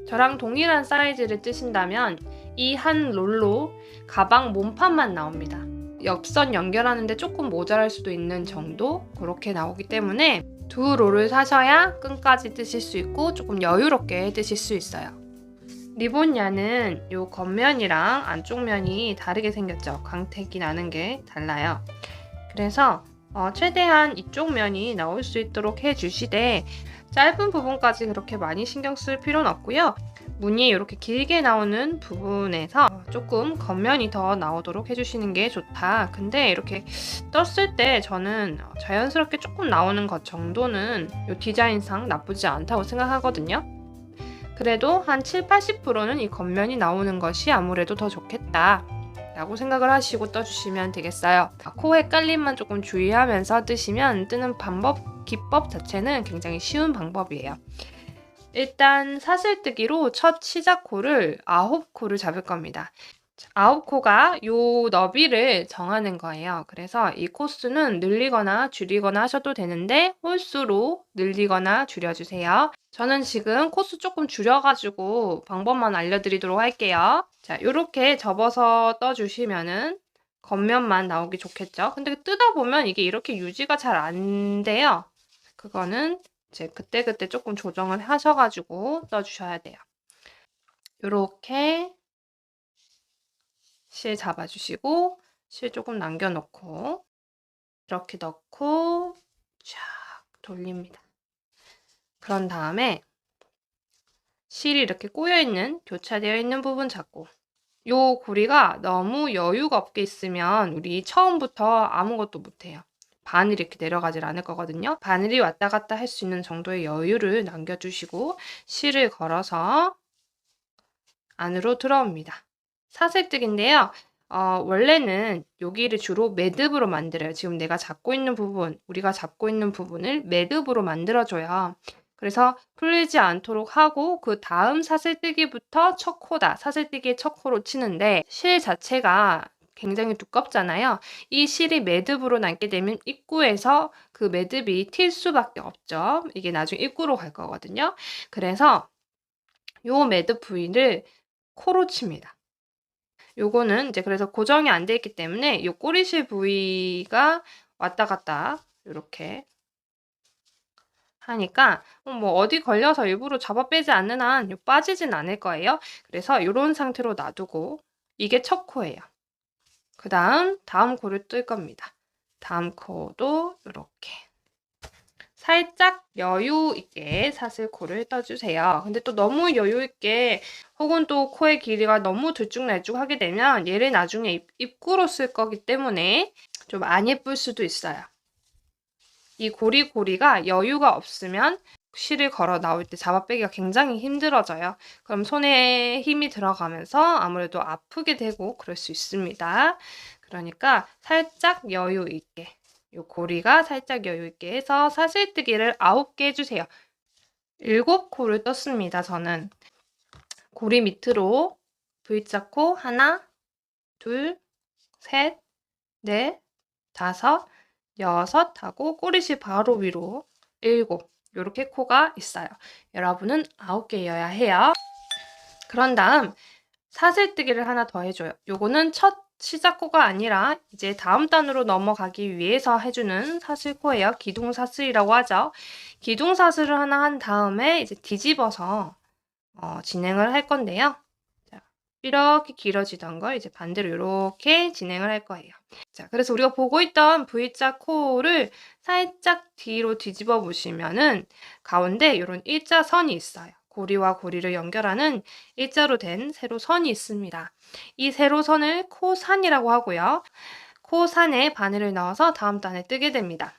저랑 동일한 사이즈를 뜨신다면 이 한 롤로 가방 몸판만 나옵니다. 옆선 연결하는데 조금 모자랄 수도 있는 정도 그렇게 나오기 때문에 두 롤을 사셔야 끈까지 뜨실 수 있고 조금 여유롭게 뜨실 수 있어요. 리본야는 이 겉면이랑 안쪽 면이 다르게 생겼죠. 광택이 나는 게 달라요. 그래서 최대한 이쪽 면이 나올 수 있도록 해주시되 짧은 부분까지 그렇게 많이 신경 쓸 필요는 없고요. 무늬 이렇게 길게 나오는 부분에서 조금 겉면이 더 나오도록 해주시는 게 좋다. 근데 이렇게 떴을 때 저는 자연스럽게 조금 나오는 것 정도는 이 디자인상 나쁘지 않다고 생각하거든요. 그래도 한 70~80%는 이 겉면이 나오는 것이 아무래도 더 좋겠다 라고 생각을 하시고 떠주시면 되겠어요. 코 헷갈림만 조금 주의하면서 뜨시면 뜨는 기법 자체는 굉장히 쉬운 방법이에요. 일단 사슬뜨기로 첫 시작코를 9코를 잡을 겁니다. 9코가 요 너비를 정하는 거예요. 그래서 이 코수는 늘리거나 줄이거나 하셔도 되는데 홀수로 늘리거나 줄여주세요. 저는 지금 코수 조금 줄여가지고 방법만 알려드리도록 할게요. 자, 요렇게 접어서 떠주시면은 겉면만 나오기 좋겠죠. 근데 뜨다 보면 이게 이렇게 유지가 잘 안 돼요. 그거는 이제 그때그때 조금 조정을 하셔가지고 떠주셔야 돼요. 요렇게 실 잡아주시고 실 조금 남겨놓고 이렇게 넣고 쫙 돌립니다. 그런 다음에 실이 이렇게 꼬여있는 교차되어 있는 부분 잡고 요 고리가 너무 여유가 없게 있으면 우리 처음부터 아무것도 못해요. 바늘이 이렇게 내려가질 않을 거거든요. 바늘이 왔다 갔다 할 수 있는 정도의 여유를 남겨주시고 실을 걸어서 안으로 들어옵니다. 사슬뜨기인데요. 원래는 여기를 주로 매듭으로 만들어요. 지금 내가 잡고 있는 부분, 우리가 잡고 있는 부분을 매듭으로 만들어줘요. 그래서 풀리지 않도록 하고 그 다음 사슬뜨기부터 첫 코다. 사슬뜨기의 첫 코로 치는데 실 자체가 굉장히 두껍잖아요. 이 실이 매듭으로 남게 되면 입구에서 그 매듭이 튈 수밖에 없죠. 이게 나중에 입구로 갈 거거든요. 그래서 요 매듭 부위를 코로 칩니다. 요거는 이제 그래서 고정이 안 돼 있기 때문에 요 꼬리실 부위가 왔다 갔다 이렇게 하니까 뭐 어디 걸려서 일부러 잡아 빼지 않는 한 빠지진 않을 거예요. 그래서 이런 상태로 놔두고 이게 첫 코예요. 그 다음 코를 뜰 겁니다. 다음 코도 이렇게 살짝 여유 있게 사슬코를 떠주세요. 근데 또 너무 여유 있게 혹은 또 코의 길이가 너무 들쭉날쭉하게 되면 얘를 나중에 입구로 쓸 거기 때문에 좀 안 예쁠 수도 있어요. 이 고리가 여유가 없으면 실을 걸어 나올 때 잡아빼기가 굉장히 힘들어져요. 그럼 손에 힘이 들어가면서 아무래도 아프게 되고 그럴 수 있습니다. 그러니까 살짝 여유 있게 요 고리가 살짝 여유 있게 해서 사슬뜨기를 9개 해주세요. 7코를 떴습니다. 저는 고리 밑으로 V자코 하나, 둘, 셋, 넷, 다섯, 여섯 하고 꼬리실 바로 위로 7 이렇게 코가 있어요. 여러분은 9개여야 해요. 그런 다음 사슬뜨기를 하나 더 해줘요. 요거는 첫 시작코가 아니라 이제 다음 단으로 넘어가기 위해서 해주는 사슬코예요. 기둥사슬이라고 하죠. 기둥사슬을 하나 한 다음에 이제 뒤집어서 진행을 할 건데요. 자, 이렇게 길어지던 걸 이제 반대로 이렇게 진행을 할 거예요. 자, 그래서 우리가 보고 있던 V자 코를 살짝 뒤로 뒤집어 보시면은 가운데 이런 일자선이 있어요. 고리와 고리를 연결하는 일자로 된 세로선이 있습니다. 이 세로선을 코산이라고 하고요. 코산에 바늘을 넣어서 다음 단에 뜨게 됩니다.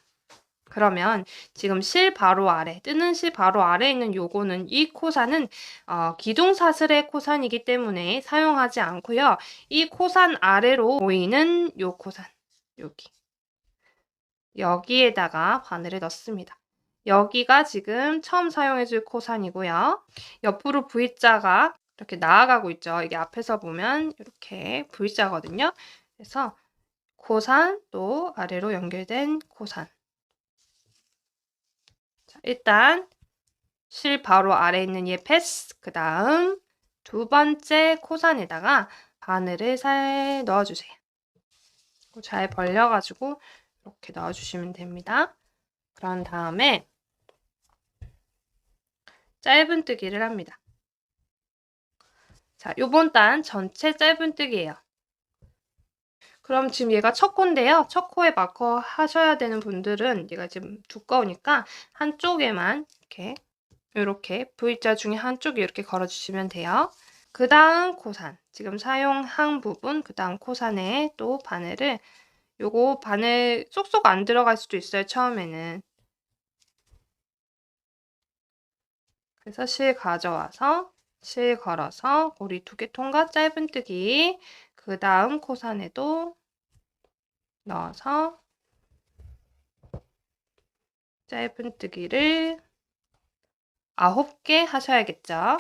그러면 지금 실 바로 아래, 뜨는 실 바로 아래에 있는 요거는 이 코산은 기둥사슬의 코산이기 때문에 사용하지 않고요. 이 코산 아래로 보이는 요 코산, 여기에다가 바늘을 넣습니다. 여기가 지금 처음 사용해줄 코산이고요. 옆으로 V자가 이렇게 나아가고 있죠. 이게 앞에서 보면 이렇게 V자거든요. 그래서 코산 또 아래로 연결된 코산. 자, 일단 실 바로 아래에 있는 얘 패스, 그 다음 두 번째 코산에다가 바늘을 살 넣어주세요. 잘 벌려가지고 이렇게 넣어주시면 됩니다. 그런 다음에 짧은뜨기를 합니다. 자, 요번 단 전체 짧은뜨기예요. 그럼 지금 얘가 첫 코인데요. 첫 코에 마커 하셔야 되는 분들은 얘가 지금 두꺼우니까 한쪽에만 이렇게 V자 중에 한쪽에 이렇게 걸어주시면 돼요. 그 다음 코산, 지금 사용한 부분, 그 다음 코산에 또 바늘을, 요거 바늘 쏙쏙 안 들어갈 수도 있어요, 처음에는. 그래서 실 가져와서 실 걸어서 고리 2개 통과 짧은뜨기, 그 다음 코산에도 넣어서 짧은뜨기를 9개 하셔야겠죠.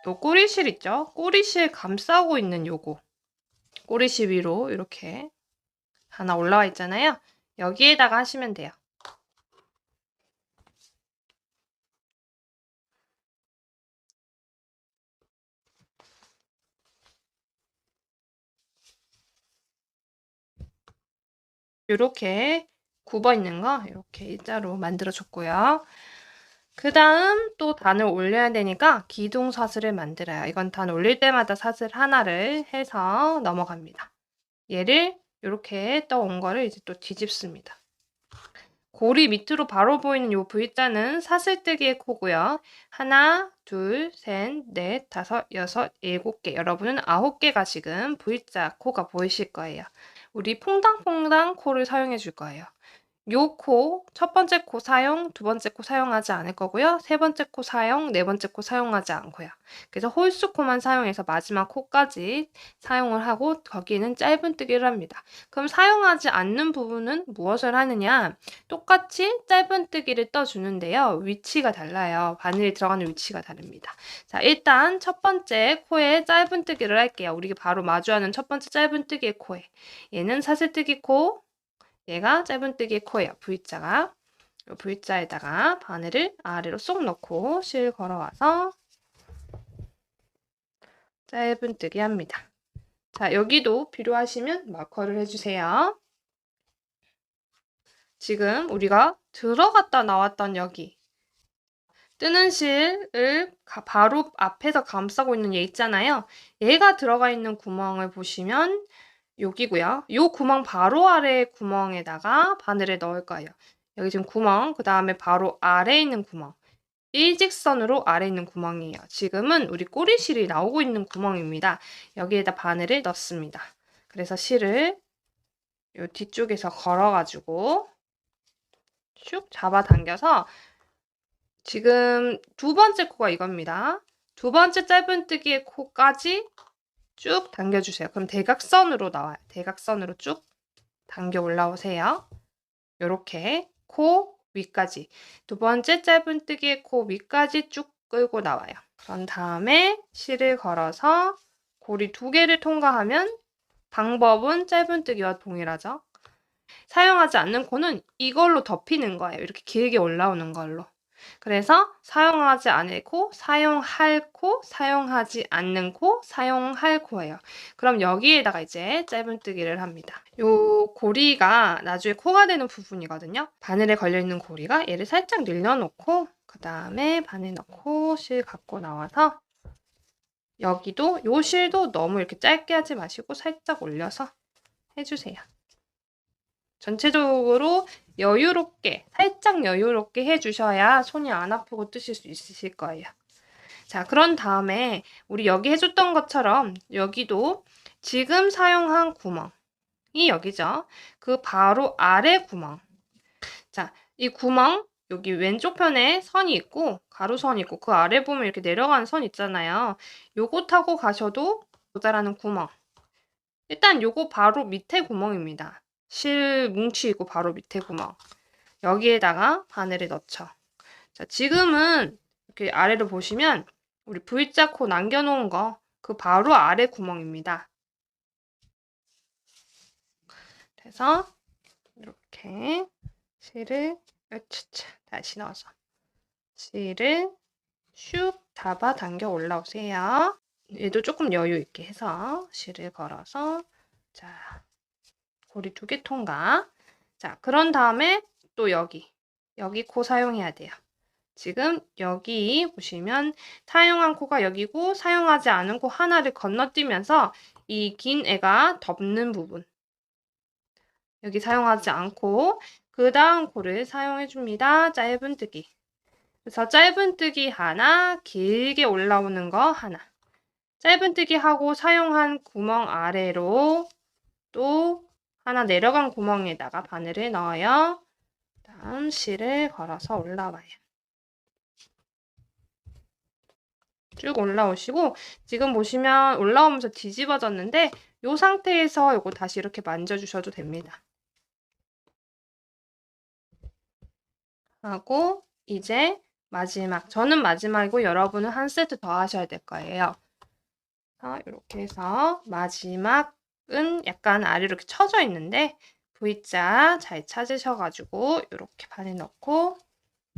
요 꼬리실 있죠? 꼬리실 감싸고 있는 요거, 꼬리실 위로 이렇게 하나 올라와 있잖아요. 여기에다가 하시면 돼요. 이렇게 굽어 있는 거 이렇게 일자로 만들어 줬고요. 그 다음 또 단을 올려야 되니까 기둥 사슬을 만들어요. 이건 단 올릴 때마다 사슬 하나를 해서 넘어갑니다. 얘를 이렇게 떠온 거를 이제 또 뒤집습니다. 고리 밑으로 바로 보이는 요 V자는 사슬뜨기의 코고요. 하나, 둘, 셋, 넷, 다섯, 여섯, 7개. 여러분은 9개가 지금 V자 코가 보이실 거예요. 우리 퐁당퐁당 코를 사용해 줄 거예요. 요 코, 첫 번째 코 사용, 두 번째 코 사용하지 않을 거고요. 세 번째 코 사용, 네 번째 코 사용하지 않고요. 그래서 홀수 코만 사용해서 마지막 코까지 사용을 하고 거기에는 짧은뜨기를 합니다. 그럼 사용하지 않는 부분은 무엇을 하느냐? 똑같이 짧은뜨기를 떠주는데요. 위치가 달라요. 바늘이 들어가는 위치가 다릅니다. 자, 일단 첫 번째 코에 짧은뜨기를 할게요. 우리 바로 마주하는 첫 번째 짧은뜨기의 코에. 얘는 사슬뜨기 코, 얘가 짧은뜨기 코예요. V자가. 이 V자에다가 바늘을 아래로 쏙 넣고 실 걸어와서 짧은뜨기 합니다. 자, 여기도 필요하시면 마커를 해주세요. 지금 우리가 들어갔다 나왔던 여기 뜨는 실을 바로 앞에서 감싸고 있는 얘 있잖아요. 얘가 들어가 있는 구멍을 보시면 여기고요. 요 구멍 바로 아래 구멍에다가 바늘을 넣을 거예요. 여기 지금 구멍, 그 다음에 바로 아래에 있는 구멍. 일직선으로 아래에 있는 구멍이에요. 지금은 우리 꼬리실이 나오고 있는 구멍입니다. 여기에다 바늘을 넣습니다. 그래서 실을 요 뒤쪽에서 걸어가지고 슉 잡아당겨서 지금 두 번째 코가 이겁니다. 두 번째 짧은뜨기의 코까지 쭉 당겨주세요. 그럼 대각선으로 나와요. 대각선으로 쭉 당겨 올라오세요. 요렇게 코 위까지. 두 번째 짧은뜨기의 코 위까지 쭉 끌고 나와요. 그런 다음에 실을 걸어서 고리 2개를 통과하면 방법은 짧은뜨기와 동일하죠. 사용하지 않는 코는 이걸로 덮이는 거예요. 이렇게 길게 올라오는 걸로. 그래서 사용하지 않을 코, 사용할 코, 사용하지 않는 코, 사용할 코예요. 그럼 여기에다가 이제 짧은뜨기를 합니다. 요 고리가 나중에 코가 되는 부분이거든요. 바늘에 걸려있는 고리가 얘를 살짝 늘려놓고 그 다음에 바늘 넣고 실 갖고 나와서 여기도 요 실도 너무 이렇게 짧게 하지 마시고 살짝 올려서 해주세요. 전체적으로 여유롭게, 살짝 여유롭게 해주셔야 손이 안 아프고 뜨실 수 있으실 거예요. 자, 그런 다음에 우리 여기 해줬던 것처럼 여기도 지금 사용한 구멍이 여기죠. 그 바로 아래 구멍. 자, 이 구멍 여기 왼쪽 편에 선이 있고 가로선이 있고 그 아래 보면 이렇게 내려가는 선 있잖아요. 요거 타고 가셔도 모자라는 구멍. 일단 요거 바로 밑에 구멍입니다. 실 뭉치 있고 바로 밑에 구멍. 여기에다가 바늘을 넣죠. 자, 지금은 이렇게 아래로 보시면 우리 V자 코 남겨놓은 거 그 바로 아래 구멍입니다. 그래서 이렇게 실을 다시 넣어서 실을 슉 잡아 당겨 올라오세요. 얘도 조금 여유 있게 해서 실을 걸어서 자, 고리 2개 통과. 자, 그런 다음에 또 여기 코 사용해야 돼요. 지금 여기 보시면 사용한 코가 여기고 사용하지 않은 코 하나를 건너뛰면서 이 긴 애가 덮는 부분 여기 사용하지 않고 그 다음 코를 사용해 줍니다. 짧은뜨기. 그래서 짧은뜨기 하나, 길게 올라오는 거 하나. 짧은뜨기 하고 사용한 구멍 아래로 또 하나 내려간 구멍에다가 바늘을 넣어요. 다음 실을 걸어서 올라와요. 쭉 올라오시고 지금 보시면 올라오면서 뒤집어졌는데 이 상태에서 이거 다시 이렇게 만져주셔도 됩니다. 하고 이제 마지막, 저는 마지막이고 여러분은 한 세트 더 하셔야 될 거예요. 이렇게 해서 마지막은 약간 아래로 이렇게 쳐져 있는데 V자 잘 찾으셔가지고 이렇게 바늘 넣고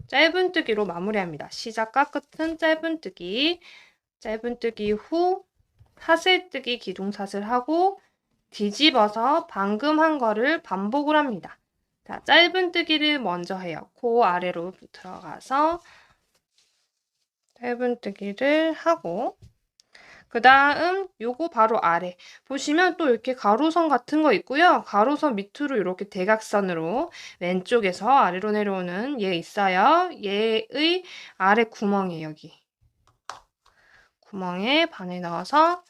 짧은뜨기로 마무리합니다. 시작과 끝은 짧은뜨기, 짧은뜨기 후 사슬뜨기 기둥사슬 하고 뒤집어서 방금 한 거를 반복을 합니다. 자, 짧은뜨기를 먼저 해요. 코 아래로 들어가서 짧은뜨기를 하고 그 다음 요거 바로 아래 보시면 또 이렇게 가로선 같은 거 있고요. 가로선 밑으로 이렇게 대각선으로 왼쪽에서 아래로 내려오는 얘 있어요. 얘의 아래 구멍이 여기 구멍에 바늘 넣어서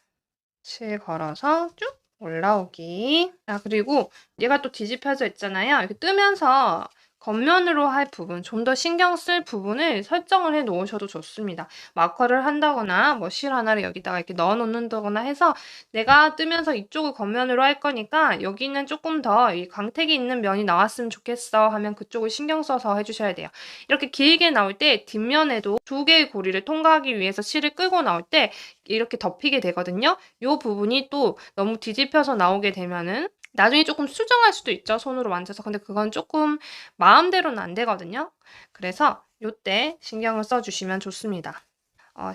실 걸어서 쭉 올라오기. 그리고 얘가 또 뒤집혀져 있잖아요. 이렇게 뜨면서 겉면으로 할 부분, 좀 더 신경 쓸 부분을 설정을 해 놓으셔도 좋습니다. 마커를 한다거나 뭐 실 하나를 여기다가 이렇게 넣어 놓는다거나 해서 내가 뜨면서 이쪽을 겉면으로 할 거니까 여기는 조금 더 이 광택이 있는 면이 나왔으면 좋겠어 하면 그쪽을 신경 써서 해주셔야 돼요. 이렇게 길게 나올 때 뒷면에도 2개의 고리를 통과하기 위해서 실을 끌고 나올 때 이렇게 덮이게 되거든요. 이 부분이 또 너무 뒤집혀서 나오게 되면은 나중에 조금 수정할 수도 있죠. 손으로 만져서. 근데 그건 조금 마음대로는 안 되거든요. 그래서 이때 신경을 써주시면 좋습니다.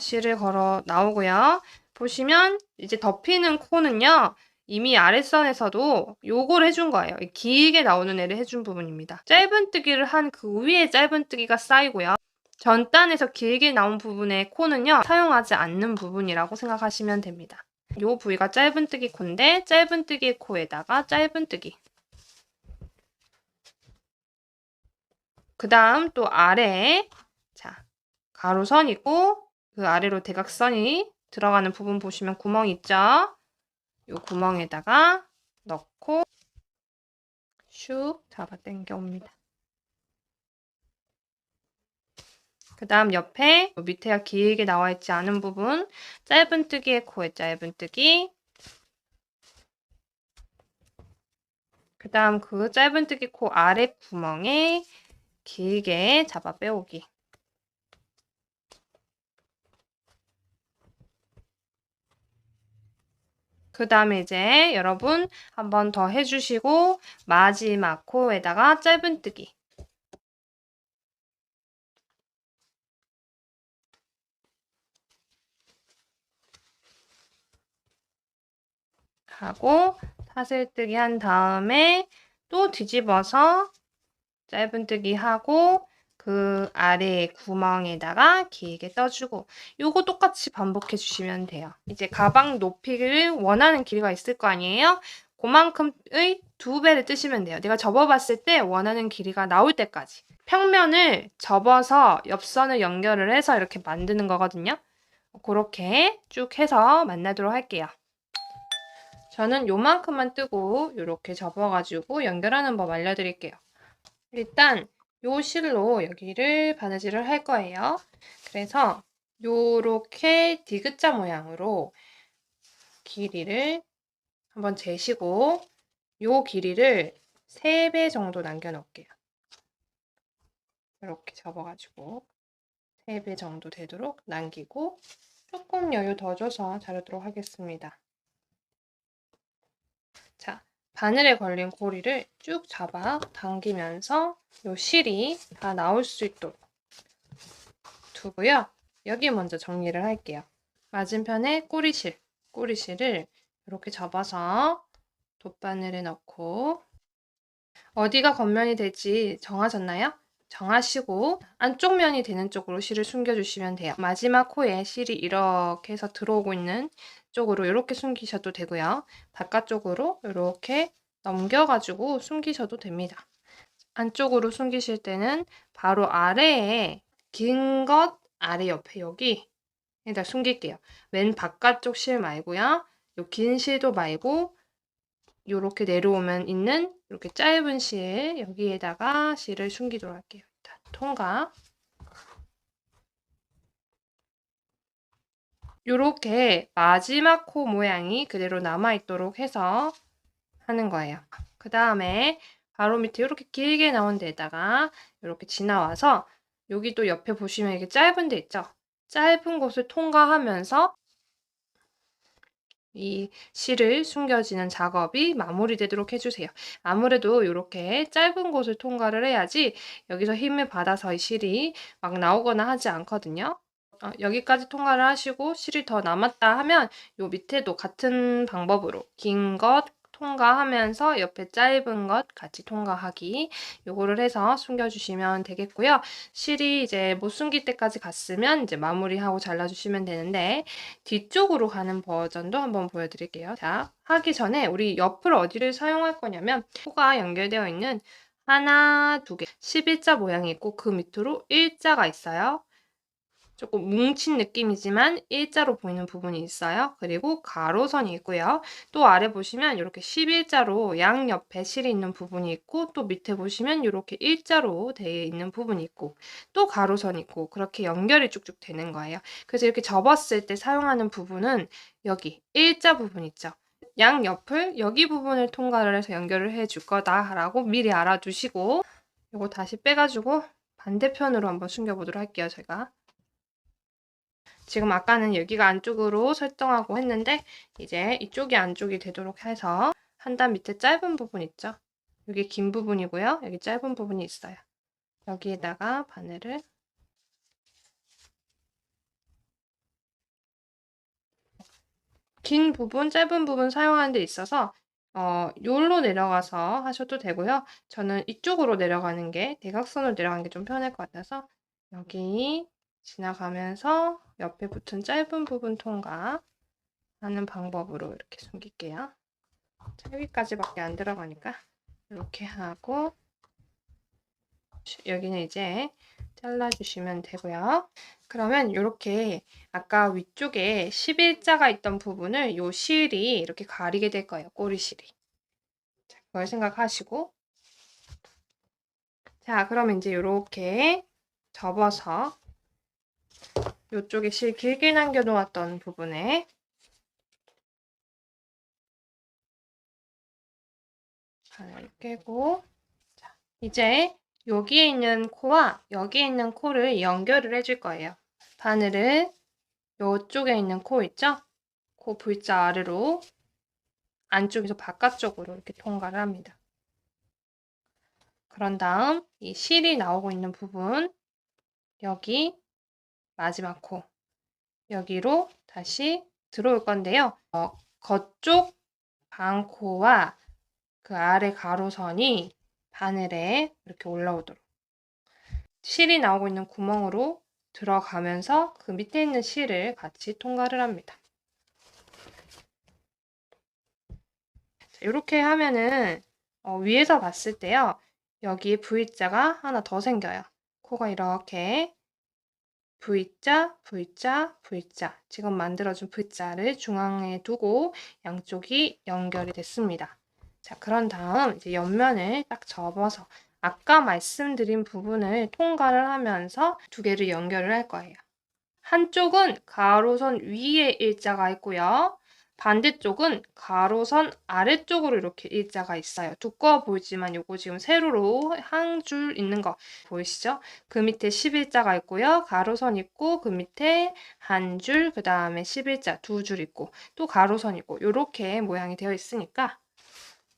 실을 걸어 나오고요. 보시면 이제 덮이는 코는요. 이미 아랫선에서도 요걸 해준 거예요. 길게 나오는 애를 해준 부분입니다. 짧은뜨기를 한 그 위에 짧은뜨기가 쌓이고요. 전단에서 길게 나온 부분의 코는요. 사용하지 않는 부분이라고 생각하시면 됩니다. 요 부위가 짧은뜨기 코인데 짧은뜨기 코에다가 짧은뜨기. 그 다음 또 아래에 자 가로선이고 그 아래로 대각선이 들어가는 부분 보시면 구멍 있죠? 요 구멍에다가 넣고 슉 잡아 당겨 옵니다. 그 다음 옆에 밑에가 길게 나와 있지 않은 부분 짧은뜨기의 코에 짧은뜨기 그 다음 그 짧은뜨기 코 아래 구멍에 길게 잡아 빼오기 그 다음에 이제 여러분 한 번 더 해주시고 마지막 코에다가 짧은뜨기 하고 사슬뜨기 한 다음에 또 뒤집어서 짧은뜨기 하고 그 아래 구멍에다가 길게 떠주고 요거 똑같이 반복해 주시면 돼요. 이제 가방 높이를 원하는 길이가 있을 거 아니에요? 그만큼의 2배를 뜨시면 돼요. 내가 접어봤을 때 원하는 길이가 나올 때까지. 평면을 접어서 옆선을 연결을 해서 이렇게 만드는 거거든요. 그렇게 쭉 해서 만나도록 할게요. 저는 요만큼만 뜨고 이렇게 접어가지고 연결하는 법 알려드릴게요. 일단 요 실로 여기를 바느질을 할 거예요. 그래서 요렇게 디귿자 모양으로 길이를 한번 재시고 요 길이를 3배 정도 남겨 놓을게요. 이렇게 접어가지고 3배 정도 되도록 남기고 조금 여유 더 줘서 자르도록 하겠습니다. 자, 바늘에 걸린 고리를 쭉 잡아 당기면서 요 실이 다 나올 수 있도록 두고요. 여기 먼저 정리를 할게요. 맞은편에 꼬리실을 이렇게 접어서 돗바늘에 넣고 어디가 겉면이 될지 정하셨나요? 정하시고 안쪽 면이 되는 쪽으로 실을 숨겨주시면 돼요. 마지막 코에 실이 이렇게 해서 들어오고 있는 쪽으로 이렇게 숨기셔도 되고요. 바깥쪽으로 이렇게 넘겨가지고 숨기셔도 됩니다. 안쪽으로 숨기실 때는 바로 아래에 긴 것 아래 옆에 여기에다 숨길게요. 맨 바깥쪽 실 말고요. 요 긴 실도 말고 요렇게 내려오면 있는 이렇게 짧은 실 여기에다가 실을 숨기도록 할게요. 일단 통과. 요렇게 마지막 코 모양이 그대로 남아있도록 해서 하는 거예요. 그 다음에 바로 밑에 이렇게 길게 나온 데다가 이렇게 지나와서 여기 또 옆에 보시면 이렇게 짧은 데 있죠? 짧은 곳을 통과하면서 이 실을 숨겨지는 작업이 마무리되도록 해주세요. 아무래도 이렇게 짧은 곳을 통과를 해야지 여기서 힘을 받아서 이 실이 막 나오거나 하지 않거든요. 여기까지 통과를 하시고 실이 더 남았다 하면 요 밑에도 같은 방법으로 긴 것 통과하면서 옆에 짧은 것 같이 통과하기 요거를 해서 숨겨주시면 되겠고요. 실이 이제 못 숨길 때까지 갔으면 이제 마무리하고 잘라주시면 되는데 뒤쪽으로 가는 버전도 한번 보여드릴게요. 자, 하기 전에 우리 옆을 어디를 사용할 거냐면 코가 연결되어 있는 하나, 두 개, 11자 모양이 있고 그 밑으로 일자가 있어요. 조금 뭉친 느낌이지만 일자로 보이는 부분이 있어요. 그리고 가로선이 있고요. 또 아래 보시면 이렇게 11자로 양옆에 실이 있는 부분이 있고 또 밑에 보시면 이렇게 일자로 되어 있는 부분이 있고 또 가로선이 있고 그렇게 연결이 쭉쭉 되는 거예요. 그래서 이렇게 접었을 때 사용하는 부분은 여기 일자 부분 있죠. 양옆을 여기 부분을 통과를 해서 연결을 해줄 거다라고 미리 알아두시고 이거 다시 빼가지고 반대편으로 한번 숨겨보도록 할게요. 제가. 지금 아까는 여기가 안쪽으로 설정하고 했는데 이제 이쪽이 안쪽이 되도록 해서 한 단 밑에 짧은 부분 있죠? 여기 긴 부분이고요. 여기 짧은 부분이 있어요. 여기에다가 바늘을 긴 부분, 짧은 부분 사용하는 데 있어서 요로 내려가서 하셔도 되고요. 저는 이쪽으로 내려가는 게 대각선으로 내려가는 게 좀 편할 것 같아서 여기 지나가면서 옆에 붙은 짧은 부분 통과하는 방법으로 이렇게 숨길게요. 여기까지밖에 안 들어가니까 이렇게 하고 여기는 이제 잘라주시면 되고요. 그러면 이렇게 아까 위쪽에 11자가 있던 부분을 요 실이 이렇게 가리게 될 거예요. 꼬리실이. 자, 그걸 생각하시고 자, 그러면 이제 이렇게 접어서 이쪽에 실 길게 남겨놓았던 부분에 바늘 깨고 자, 이제 여기에 있는 코와 여기에 있는 코를 연결을 해줄 거예요. 바늘을 이쪽에 있는 코 있죠? 코 V자 아래로 안쪽에서 바깥쪽으로 이렇게 통과를 합니다. 그런 다음 이 실이 나오고 있는 부분 여기 마지막 코 여기로 다시 들어올 건데요. 겉쪽 반코와 그 아래 가로선이 바늘에 이렇게 올라오도록 실이 나오고 있는 구멍으로 들어가면서 그 밑에 있는 실을 같이 통과를 합니다. 자, 이렇게 하면은 위에서 봤을 때요. 여기에 V자가 하나 더 생겨요. 코가 이렇게 V자, V자, V자 지금 만들어준 V자를 중앙에 두고 양쪽이 연결이 됐습니다. 자, 그런 다음 이제 옆면을 딱 접어서 아까 말씀드린 부분을 통과를 하면서 두 개를 연결을 할 거예요. 한쪽은 가로선 위에 일자가 있고요. 반대쪽은 가로선 아래쪽으로 이렇게 일자가 있어요. 두꺼워 보이지만 요거 지금 세로로 한 줄 있는 거 보이시죠? 그 밑에 11자가 있고요. 가로선 있고 그 밑에 한 줄, 그 다음에 11자 두 줄 있고 또 가로선 있고 요렇게 모양이 되어 있으니까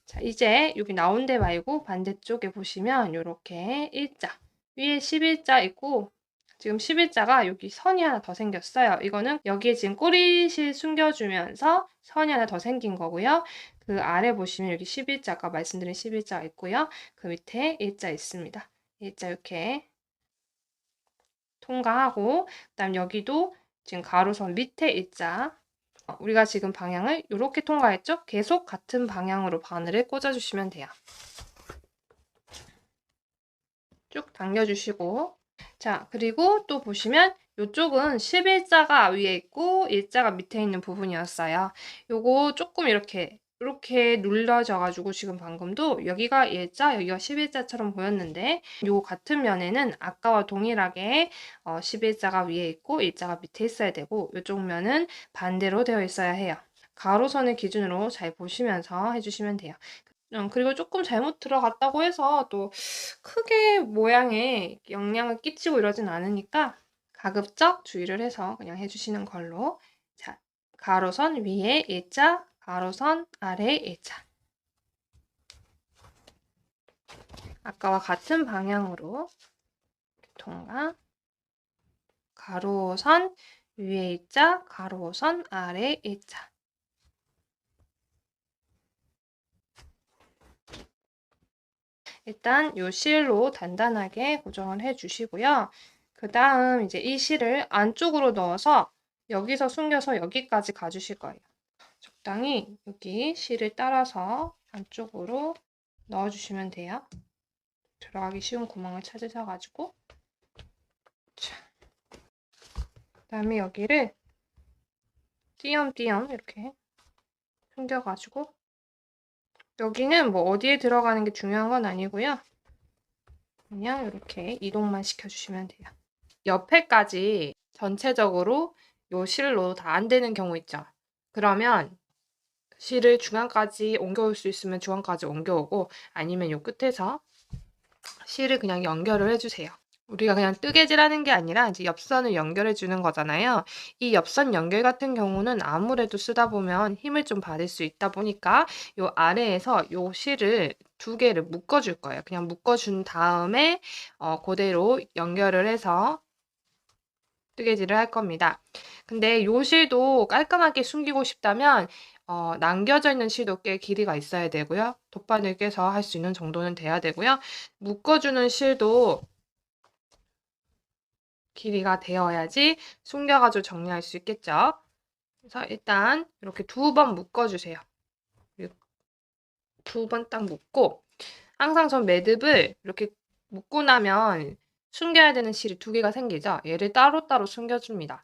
자, 이제 여기 나온 데 말고 반대쪽에 보시면 요렇게 일자 위에 11자 있고 지금 11자가 여기 선이 하나 더 생겼어요. 이거는 여기에 지금 꼬리실 숨겨주면서 선이 하나 더 생긴 거고요. 그 아래 보시면 여기 11자, 아까 말씀드린 11자가 있고요. 그 밑에 일자 있습니다. 일자 이렇게 통과하고, 그다음 여기도 지금 가로선 밑에 일자, 우리가 지금 방향을 이렇게 통과했죠? 계속 같은 방향으로 바늘을 꽂아주시면 돼요. 쭉 당겨주시고, 자, 그리고 또 보시면 이쪽은 11자가 위에 있고 일자가 밑에 있는 부분이었어요. 요거 조금 이렇게 눌러져가지고 지금 방금도 여기가 일자, 여기가 11자처럼 보였는데 요 같은 면에는 아까와 동일하게 11자가 위에 있고 일자가 밑에 있어야 되고 이쪽 면은 반대로 되어 있어야 해요. 가로선을 기준으로 잘 보시면서 해주시면 돼요. 그리고 조금 잘못 들어갔다고 해서 또 크게 모양에 영향을 끼치고 이러진 않으니까 가급적 주의를 해서 그냥 해주시는 걸로. 자, 가로선 위에 일자, 가로선 아래 일자. 아까와 같은 방향으로 통과. 가로선 위에 일자, 가로선 아래 일자. 일단 요 실로 단단하게 고정을 해 주시고요. 그 다음 이제 이 실을 안쪽으로 넣어서 여기서 숨겨서 여기까지 가주실 거예요. 적당히 여기 실을 따라서 안쪽으로 넣어주시면 돼요. 들어가기 쉬운 구멍을 찾으셔가지고. 그 다음에 여기를 띄엄띄엄 이렇게 숨겨가지고, 여기는 뭐 어디에 들어가는 게 중요한 건 아니고요. 그냥 이렇게 이동만 시켜주시면 돼요. 옆에까지 전체적으로 요 실로 다 안 되는 경우 있죠. 그러면 실을 중앙까지 옮겨올 수 있으면 중앙까지 옮겨오고, 아니면 요 끝에서 실을 그냥 연결을 해주세요. 우리가 그냥 뜨개질하는 게 아니라 이제 옆선을 연결해 주는 거잖아요. 이 옆선 연결 같은 경우는 아무래도 쓰다 보면 힘을 좀 받을 수 있다 보니까 요 아래에서 요 실을 두 개를 묶어 줄 거예요. 그냥 묶어 준 다음에 그대로 연결을 해서 뜨개질을 할 겁니다. 근데 요 실도 깔끔하게 숨기고 싶다면 남겨져 있는 실도 꽤 길이가 있어야 되고요. 돗바늘 껴서 할 수 있는 정도는 돼야 되고요. 묶어주는 실도 길이가 되어야지 숨겨가지고 정리할 수 있겠죠. 그래서 일단 이렇게 두 번 묶어주세요. 두 번 딱 묶고, 항상 전 매듭을 이렇게 묶고 나면 숨겨야 되는 실이 두 개가 생기죠. 얘를 따로따로 숨겨줍니다.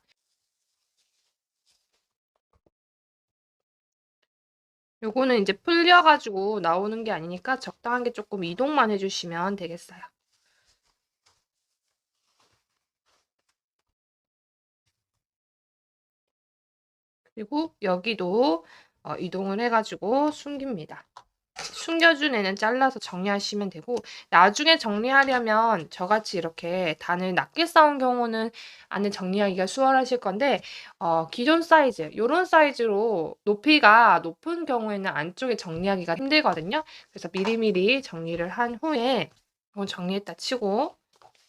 요거는 이제 풀려가지고 나오는 게 아니니까 적당하게 조금 이동만 해주시면 되겠어요. 그리고 여기도 이동을 해가지고 숨깁니다. 숨겨준 애는 잘라서 정리하시면 되고, 나중에 정리하려면 저같이 이렇게 단을 낮게 쌓은 경우는 안에 정리하기가 수월하실 건데, 기존 사이즈, 요런 사이즈로 높이가 높은 경우에는 안쪽에 정리하기가 힘들거든요. 그래서 미리미리 정리를 한 후에 이건 정리했다 치고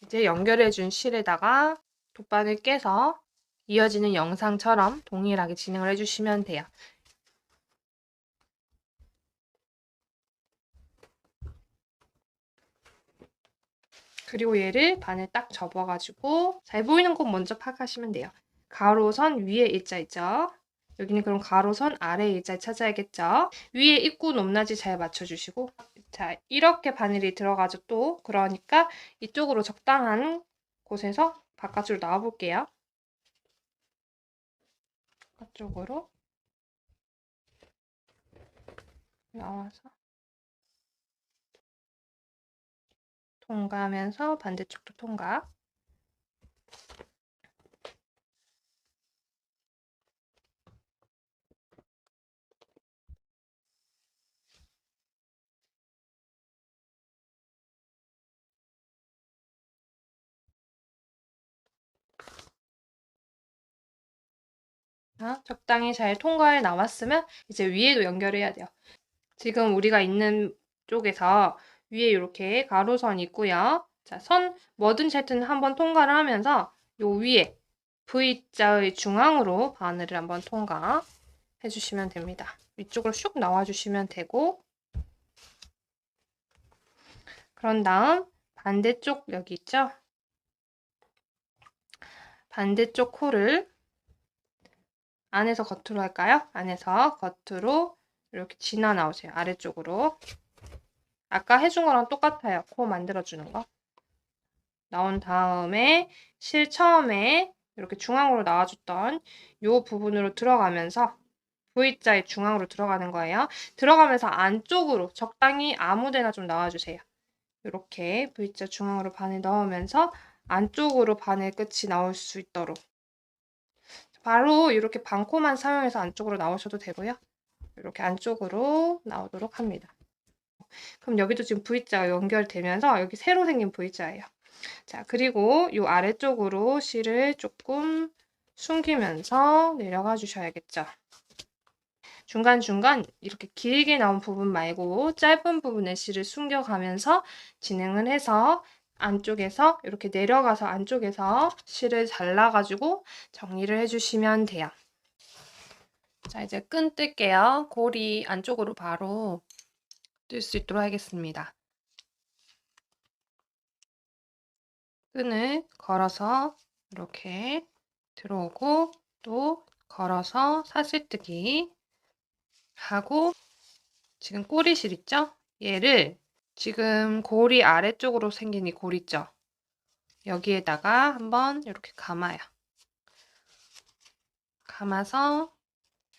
이제 연결해준 실에다가 돗바늘 깨서 이어지는 영상처럼 동일하게 진행을 해주시면 돼요. 그리고 얘를 반을 딱 접어가지고 잘 보이는 곳 먼저 파악하시면 돼요. 가로선 위에 일자 있죠? 여기는 그럼 가로선 아래 일자 찾아야겠죠? 위에 입구 높낮이 잘 맞춰주시고, 자, 이렇게 바늘이 들어가죠 또. 그러니까 이쪽으로 적당한 곳에서 바깥으로 나와 볼게요. 바깥쪽으로 나와서 통과하면서 반대쪽도 통과. 적당히 잘 통과해 나왔으면 이제 위에도 연결해야 돼요. 지금 우리가 있는 쪽에서 위에 이렇게 가로선 있고요. 자, 선 뭐든 하여튼 한번 통과를 하면서 요 위에 V자의 중앙으로 바늘을 한번 통과해 주시면 됩니다. 위쪽으로 슉 나와주시면 되고, 그런 다음 반대쪽 여기 있죠? 반대쪽 코를 안에서 겉으로 할까요? 안에서 겉으로 이렇게 지나 나오세요. 아래쪽으로. 아까 해준 거랑 똑같아요. 코 만들어주는 거. 나온 다음에 실 처음에 이렇게 중앙으로 나와줬던 이 부분으로 들어가면서 V자의 중앙으로 들어가는 거예요. 들어가면서 안쪽으로 적당히 아무 데나 좀 나와주세요. 이렇게 V자 중앙으로 바늘 넣으면서 안쪽으로 바늘 끝이 나올 수 있도록 바로 이렇게 반코만 사용해서 안쪽으로 나오셔도 되고요. 이렇게 안쪽으로 나오도록 합니다. 그럼 여기도 지금 V자가 연결되면서 여기 새로 생긴 V자예요. 자, 그리고 이 아래쪽으로 실을 조금 숨기면서 내려가 주셔야겠죠. 중간중간 이렇게 길게 나온 부분 말고 짧은 부분에 실을 숨겨가면서 진행을 해서 안쪽에서 이렇게 내려가서 안쪽에서 실을 잘라가지고 정리를 해주시면 돼요. 자, 이제 끈 뜰게요. 고리 안쪽으로 바로 뜰 수 있도록 하겠습니다. 끈을 걸어서 이렇게 들어오고 또 걸어서 사슬뜨기 하고 지금 꼬리실 있죠? 얘를 지금 고리 아래쪽으로 생긴 이 고리 있죠? 여기에다가 한번 이렇게 감아요. 감아서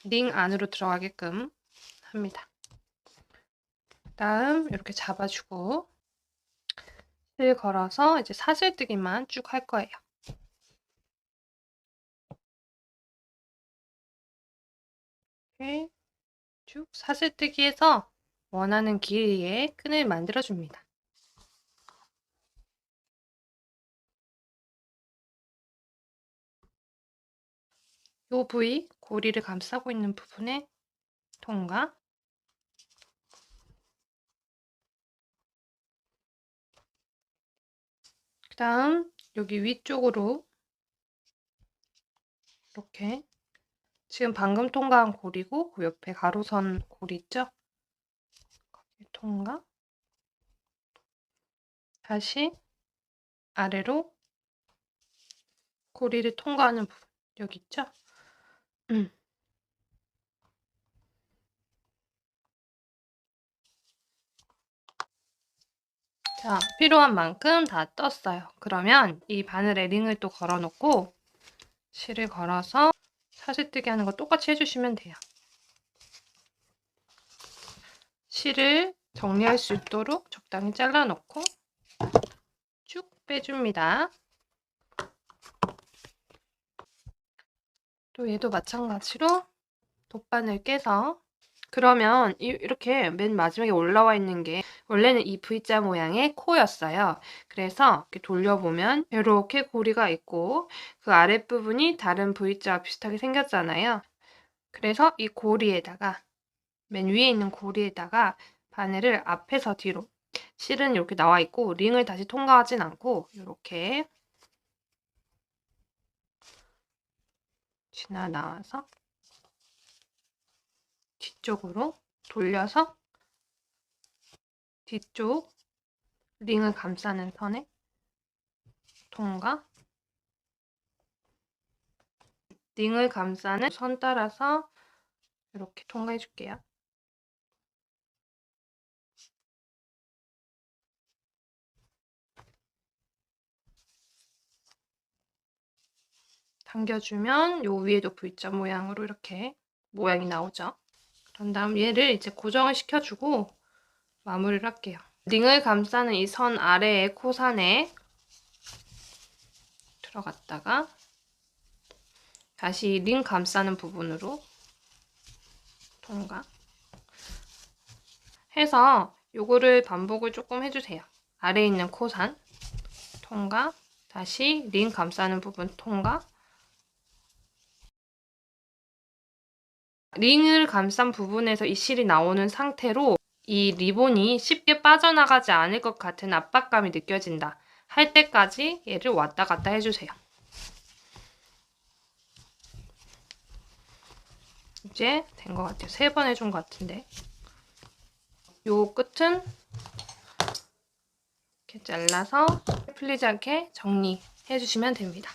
링 안으로 들어가게끔 합니다. 다음 이렇게 잡아주고 실 걸어서 이제 사슬뜨기만 쭉 할 거예요. 이렇게 쭉 사슬뜨기해서 원하는 길이의 끈을 만들어줍니다. 이 부위, 고리를 감싸고 있는 부분에 통과. 그 다음 여기 위쪽으로 이렇게 지금 방금 통과한 고리고 그 옆에 가로선 고리 있죠? 거기 통과. 다시 아래로 고리를 통과하는 부분 여기 있죠? 자, 필요한 만큼 다 떴어요. 그러면 이 바늘에 링을 또 걸어놓고 실을 걸어서 사슬뜨기 하는 거 똑같이 해주시면 돼요. 실을 정리할 수 있도록 적당히 잘라놓고 쭉 빼줍니다. 또 얘도 마찬가지로 돗바늘 깨서 그러면 이렇게 맨 마지막에 올라와 있는 게 원래는 이 V자 모양의 코였어요. 그래서 이렇게 돌려보면 이렇게 고리가 있고 그 아랫부분이 다른 V자와 비슷하게 생겼잖아요. 그래서 이 고리에다가 맨 위에 있는 고리에다가 바늘을 앞에서 뒤로 실은 이렇게 나와 있고 링을 다시 통과하진 않고 이렇게 지나 나와서 뒤쪽으로 돌려서 뒤쪽 링을 감싸는 선에 통과 링을 감싸는 선 따라서 이렇게 통과해 줄게요. 당겨주면 요 위에도 V자 모양으로 이렇게 모양이 나오죠. 그런 다음 얘를 이제 고정을 시켜주고 마무리를 할게요. 링을 감싸는 이 선 아래의 코산에 들어갔다가 다시 링 감싸는 부분으로 통과 해서 요거를 반복을 조금 해주세요. 아래에 있는 코산 통과 다시 링 감싸는 부분 통과 링을 감싼 부분에서 이 실이 나오는 상태로 이 리본이 쉽게 빠져나가지 않을 것 같은 압박감이 느껴진다 할 때까지 얘를 왔다 갔다 해주세요. 이제 된 것 같아요. 3번 해준 것 같은데. 요 끝은 이렇게 잘라서 풀리지 않게 정리해 주시면 됩니다.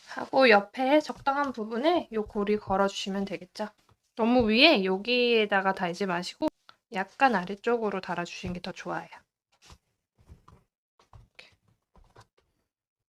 하고 옆에 적당한 부분에 요 고리 걸어주시면 되겠죠. 너무 위에 여기에다가 달지 마시고 약간 아래쪽으로 달아주시는 게 더 좋아요.